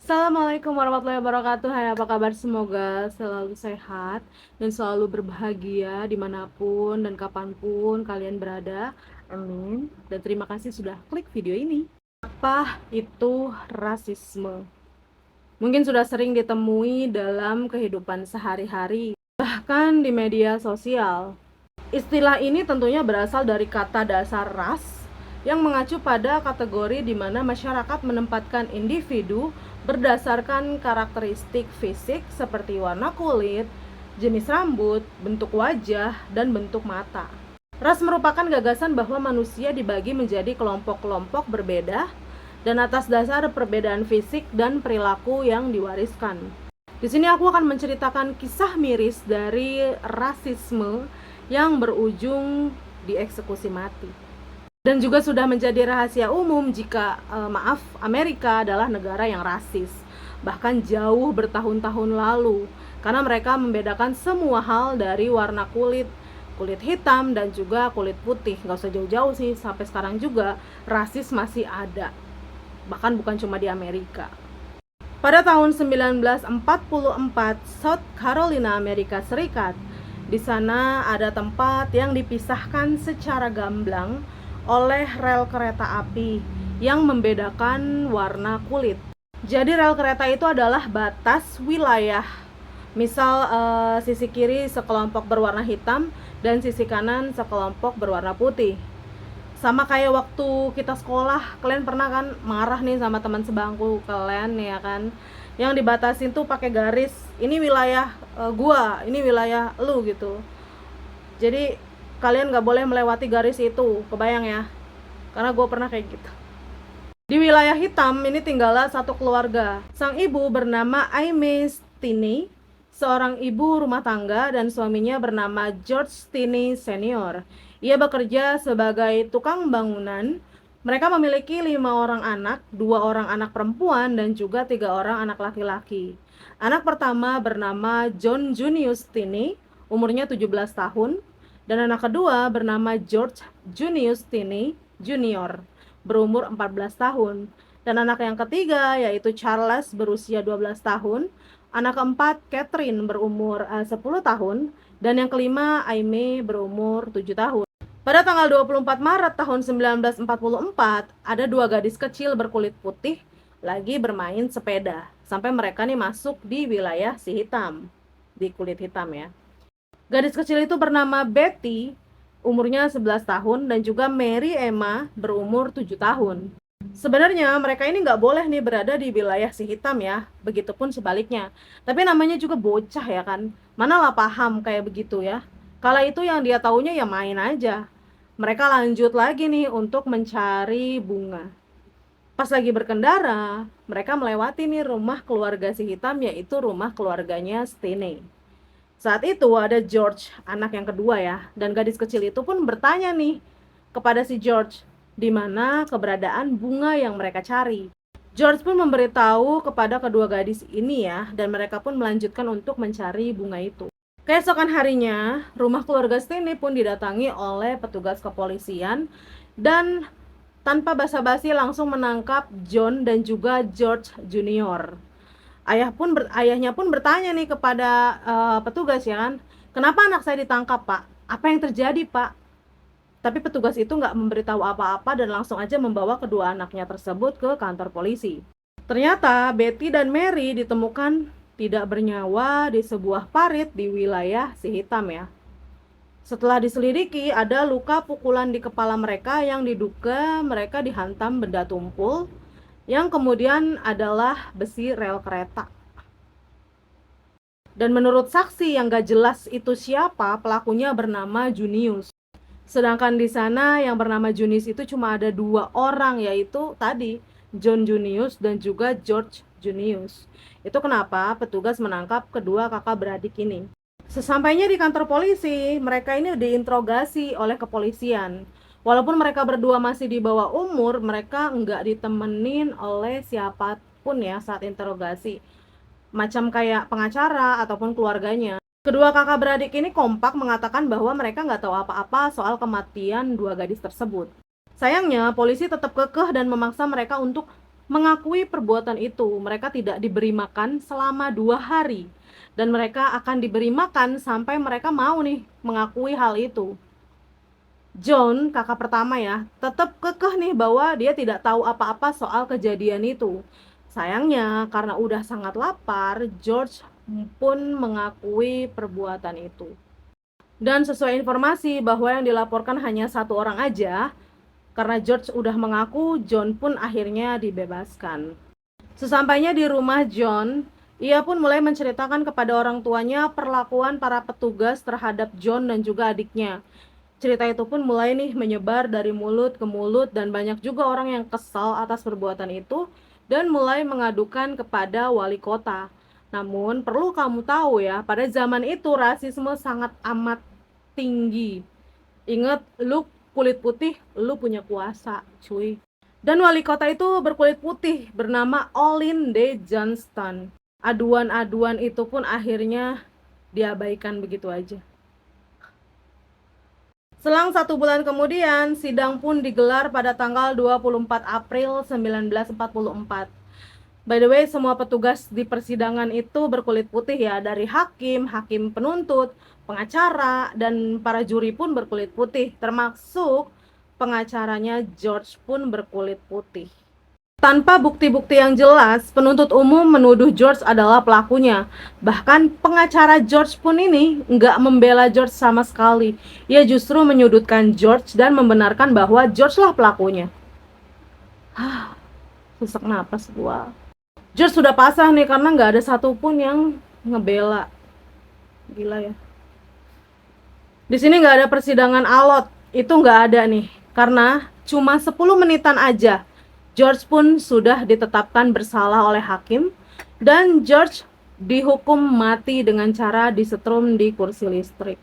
Assalamualaikum warahmatullahi wabarakatuh. Hai, apa kabar? Semoga selalu sehat dan selalu berbahagia dimanapun dan kapanpun kalian berada. Amin. Dan terima kasih sudah klik video ini. Apa itu rasisme? Mungkin sudah sering ditemui dalam kehidupan sehari-hari, bahkan di media sosial. Istilah ini tentunya berasal dari kata dasar ras yang mengacu pada kategori di mana masyarakat menempatkan individu berdasarkan karakteristik fisik seperti warna kulit, jenis rambut, bentuk wajah, dan bentuk mata. Ras merupakan gagasan bahwa manusia dibagi menjadi kelompok-kelompok berbeda dan atas dasar perbedaan fisik dan perilaku yang diwariskan. Di sini aku akan menceritakan kisah miris dari rasisme yang berujung dieksekusi mati. Dan juga sudah menjadi rahasia umum jika Amerika adalah negara yang rasis, bahkan jauh bertahun-tahun lalu, karena mereka membedakan semua hal dari warna kulit, kulit hitam dan juga kulit putih. Gak usah jauh-jauh sih, sampai sekarang juga rasis masih ada, bahkan bukan cuma di Amerika. Pada tahun 1944, South Carolina, Amerika Serikat, di sana ada tempat yang dipisahkan secara gamblang oleh rel kereta api yang membedakan warna kulit. Jadi rel kereta itu adalah batas wilayah. Misal sisi kiri sekelompok berwarna hitam dan sisi kanan sekelompok berwarna putih. Sama kayak waktu kita sekolah, kalian pernah kan marah nih sama teman sebangku kalian ya kan, yang dibatasin tuh pakai garis, ini wilayah gua, ini wilayah lu gitu. Jadi kalian nggak boleh melewati garis itu, kebayang ya, karena gua pernah kayak gitu. Di wilayah hitam ini tinggallah satu keluarga. Sang ibu bernama Aimee Stinney, seorang ibu rumah tangga, dan suaminya bernama George Stinney Senior. Ia bekerja sebagai tukang bangunan. Mereka memiliki 5 orang anak, 2 orang anak perempuan dan juga 3 orang anak laki-laki. Anak pertama bernama John Junius Stinney, umurnya 17 tahun, dan anak kedua bernama George Junius Stinney Junior, berumur 14 tahun. Dan anak yang ketiga yaitu Charles berusia 12 tahun, anak keempat Catherine berumur 10 tahun, dan yang kelima Aimee berumur 7 tahun. Pada tanggal 24 Maret tahun 1944, ada 2 gadis kecil berkulit putih lagi bermain sepeda sampai mereka nih masuk di wilayah si hitam, di kulit hitam ya. Gadis kecil itu bernama Betty, umurnya 11 tahun, dan juga Mary Emma berumur 7 tahun. Sebenarnya mereka ini nggak boleh nih berada di wilayah si hitam ya, begitupun sebaliknya. Tapi namanya juga bocah ya kan, manalah paham kayak begitu ya. Kala itu yang dia taunya ya main aja. Mereka lanjut lagi nih untuk mencari bunga. Pas lagi berkendara, mereka melewati nih rumah keluarga si hitam, yaitu rumah keluarganya Stinney. Saat itu ada George, anak yang kedua ya, dan gadis kecil itu pun bertanya nih kepada si George, di mana keberadaan bunga yang mereka cari. George pun memberitahu kepada kedua gadis ini ya, dan mereka pun melanjutkan untuk mencari bunga itu. Keesokan harinya, rumah keluarga Stinney pun didatangi oleh petugas kepolisian dan tanpa basa-basi langsung menangkap John dan juga George Junior. Ayahnya pun bertanya nih kepada petugas ya kan, kenapa anak saya ditangkap pak? Apa yang terjadi pak? Tapi petugas itu nggak memberitahu apa-apa dan langsung aja membawa kedua anaknya tersebut ke kantor polisi. Ternyata Betty dan Mary ditemukan tidak bernyawa di sebuah parit di wilayah si hitam ya. Setelah diselidiki, ada luka pukulan di kepala mereka yang diduga mereka dihantam benda tumpul, yang kemudian adalah besi rel kereta. Dan menurut saksi yang gak jelas itu siapa, pelakunya bernama Junius. Sedangkan di sana yang bernama Junius itu cuma ada 2 orang, yaitu tadi John Junius dan juga George Junius. Itu kenapa petugas menangkap kedua kakak beradik ini. Sesampainya di kantor polisi, mereka ini diinterogasi oleh kepolisian. Walaupun mereka berdua masih di bawah umur, mereka nggak ditemenin oleh siapapun ya saat interogasi. Macam kayak pengacara ataupun keluarganya. Kedua kakak beradik ini kompak mengatakan bahwa mereka nggak tahu apa-apa soal kematian 2 gadis tersebut. Sayangnya, polisi tetap kekeh dan memaksa mereka untuk mengakui perbuatan itu. Mereka tidak diberi makan selama 2 hari. Dan mereka akan diberi makan sampai mereka mau nih mengakui hal itu. John, kakak pertama ya, tetap kekeh nih bahwa dia tidak tahu apa-apa soal kejadian itu. Sayangnya, karena udah sangat lapar, George pun mengakui perbuatan itu. Dan sesuai informasi bahwa yang dilaporkan hanya satu orang aja, karena George udah mengaku, John pun akhirnya dibebaskan. Sesampainya di rumah John, ia pun mulai menceritakan kepada orang tuanya perlakuan para petugas terhadap John dan juga adiknya. Cerita itu pun mulai nih menyebar dari mulut ke mulut dan banyak juga orang yang kesal atas perbuatan itu dan mulai mengadukan kepada wali kota. Namun perlu kamu tahu ya, pada zaman itu rasisme sangat amat tinggi. Ingat, lu kulit putih, lu punya kuasa, cuy. Dan wali kota itu berkulit putih bernama Olin D. Johnston. Aduan-aduan itu pun akhirnya diabaikan begitu aja. Selang 1 bulan kemudian, sidang pun digelar pada tanggal 24 April 1944. By the way, semua petugas di persidangan itu berkulit putih ya, dari hakim, hakim penuntut, pengacara, dan para juri pun berkulit putih, termasuk pengacaranya George pun berkulit putih. Tanpa bukti-bukti yang jelas, penuntut umum menuduh George adalah pelakunya. Bahkan pengacara George pun ini nggak membela George sama sekali. Ia justru menyudutkan George dan membenarkan bahwa George lah pelakunya. Sesak napas gua. George sudah pasrah nih karena nggak ada satupun yang ngebela. Gila ya. Di sini nggak ada persidangan alot, itu nggak ada nih. Karena cuma 10 menitan aja George pun sudah ditetapkan bersalah oleh hakim dan George dihukum mati dengan cara disetrum di kursi listrik.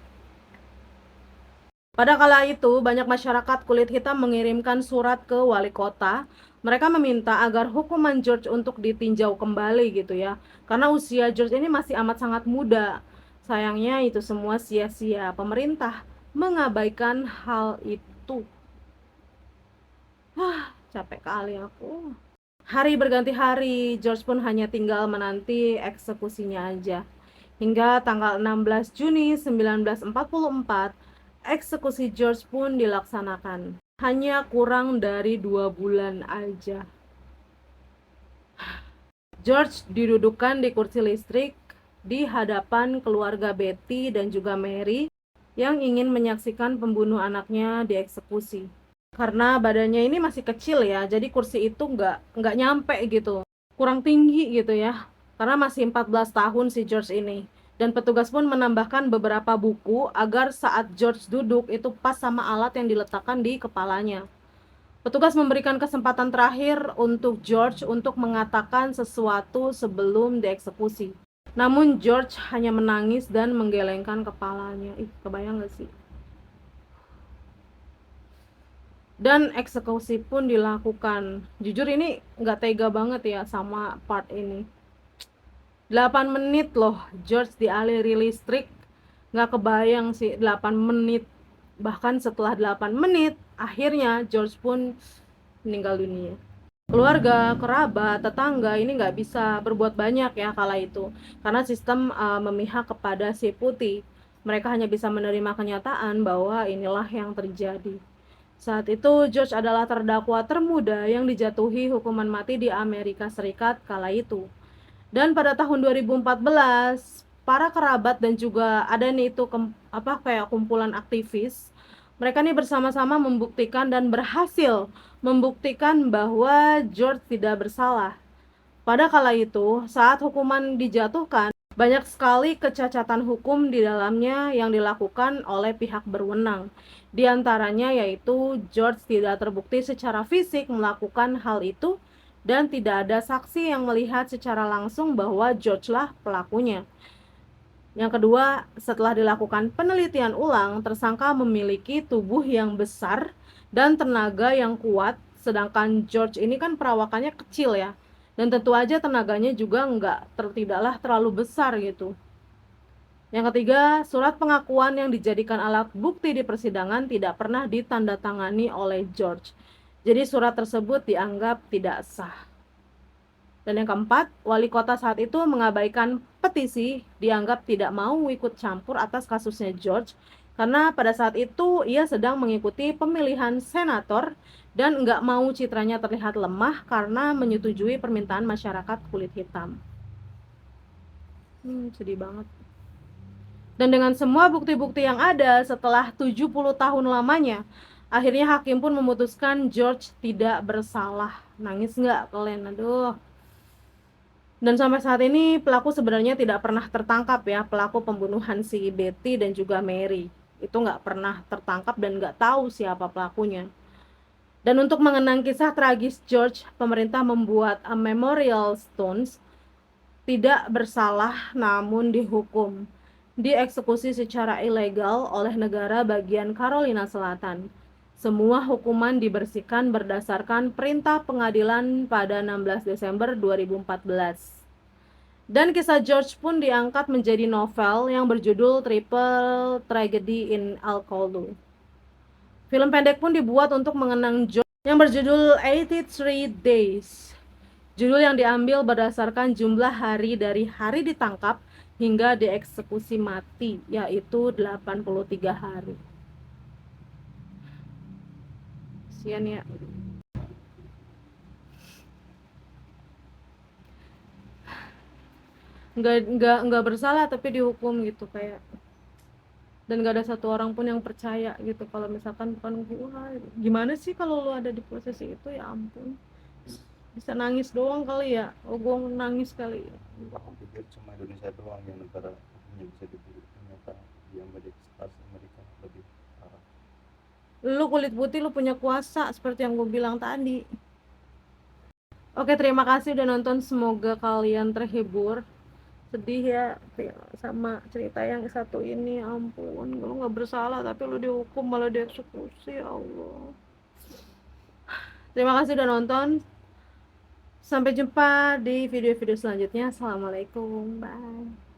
Pada kala itu, banyak masyarakat kulit hitam mengirimkan surat ke wali kota. Mereka meminta agar hukuman George untuk ditinjau kembali gitu ya. Karena usia George ini masih amat sangat muda. Sayangnya itu semua sia-sia. Pemerintah mengabaikan hal itu. Capek kali aku. Hari berganti hari, George pun hanya tinggal menanti eksekusinya aja. Hingga tanggal 16 Juni 1944, eksekusi George pun dilaksanakan. Hanya kurang dari 2 bulan aja. George didudukkan di kursi listrik di hadapan keluarga Betty dan juga Mary yang ingin menyaksikan pembunuh anaknya dieksekusi. Karena badannya ini masih kecil ya, jadi kursi itu nggak nyampe gitu, kurang tinggi gitu ya, karena masih 14 tahun si George ini. Dan petugas pun menambahkan beberapa buku agar saat George duduk itu pas sama alat yang diletakkan di kepalanya. Petugas memberikan kesempatan terakhir untuk George untuk mengatakan sesuatu sebelum dieksekusi. Namun George hanya menangis dan menggelengkan kepalanya. Kebayang gak sih? Dan eksekusi pun dilakukan. Jujur ini nggak tega banget ya sama part ini. 8 menit loh George dialiri listrik. Nggak kebayang sih 8 menit. Bahkan setelah 8 menit akhirnya George pun meninggal dunia. Keluarga, kerabat, tetangga ini nggak bisa berbuat banyak ya kala itu. Karena sistem memihak kepada si putih. Mereka hanya bisa menerima kenyataan bahwa inilah yang terjadi. Saat itu, George adalah terdakwa termuda yang dijatuhi hukuman mati di Amerika Serikat kala itu. Dan pada tahun 2014, para kerabat dan juga ada nih itu kayak kumpulan aktivis. Mereka nih bersama-sama membuktikan dan berhasil membuktikan bahwa George tidak bersalah. Pada kala itu, saat hukuman dijatuhkan, banyak sekali kecacatan hukum di dalamnya yang dilakukan oleh pihak berwenang. Di antaranya yaitu George tidak terbukti secara fisik melakukan hal itu dan tidak ada saksi yang melihat secara langsung bahwa George lah pelakunya. Yang kedua, setelah dilakukan penelitian ulang, tersangka memiliki tubuh yang besar dan tenaga yang kuat, sedangkan George ini kan perawakannya kecil ya. Dan tentu aja tenaganya juga tidaklah terlalu besar gitu. Yang ketiga, surat pengakuan yang dijadikan alat bukti di persidangan tidak pernah ditandatangani oleh George. Jadi surat tersebut dianggap tidak sah. Dan yang keempat, wali kota saat itu mengabaikan petisi, dianggap tidak mau ikut campur atas kasusnya George, karena pada saat itu ia sedang mengikuti pemilihan senator dan nggak mau citranya terlihat lemah karena menyetujui permintaan masyarakat kulit hitam. Sedih banget. Dan dengan semua bukti-bukti yang ada setelah 70 tahun lamanya, akhirnya hakim pun memutuskan George tidak bersalah. Nangis nggak kalian? Aduh. Dan sampai saat ini pelaku sebenarnya tidak pernah tertangkap ya, pelaku pembunuhan si Betty dan juga Mary. Itu nggak pernah tertangkap dan nggak tahu siapa pelakunya. Dan untuk mengenang kisah tragis George, pemerintah membuat a memorial stones, tidak bersalah namun dihukum, dieksekusi secara ilegal oleh negara bagian Carolina Selatan. Semua hukuman dibersihkan berdasarkan perintah pengadilan pada 16 Desember 2014. Dan kisah George pun diangkat menjadi novel yang berjudul Triple Tragedy in Alcolu. Film pendek pun dibuat untuk mengenang George yang berjudul 83 Days. Judul yang diambil berdasarkan jumlah hari dari hari ditangkap hingga dieksekusi mati, yaitu 83 hari. Kasian ya. Nggak bersalah tapi dihukum gitu kayak, dan gak ada satu orang pun yang percaya gitu kalau misalkan bukan gua. Gimana sih kalau lu ada di posisi itu, ya ampun, bisa nangis doang kali ya. Oh, gua nangis kali ya. Aku pikir cuma Indonesia doang yang negara yang bisa dibeli, ternyata di Amerika, Amerika lebih parah. Lu kulit putih, lu punya kuasa seperti yang gue bilang tadi. Oke, terima kasih udah nonton, semoga kalian terhibur. Sedih ya sama cerita yang satu ini. Ampun, lu nggak bersalah tapi lu dihukum malah dieksekusi, ya Allah. Terima kasih udah nonton, sampai jumpa di video-video selanjutnya. Assalamualaikum, bye.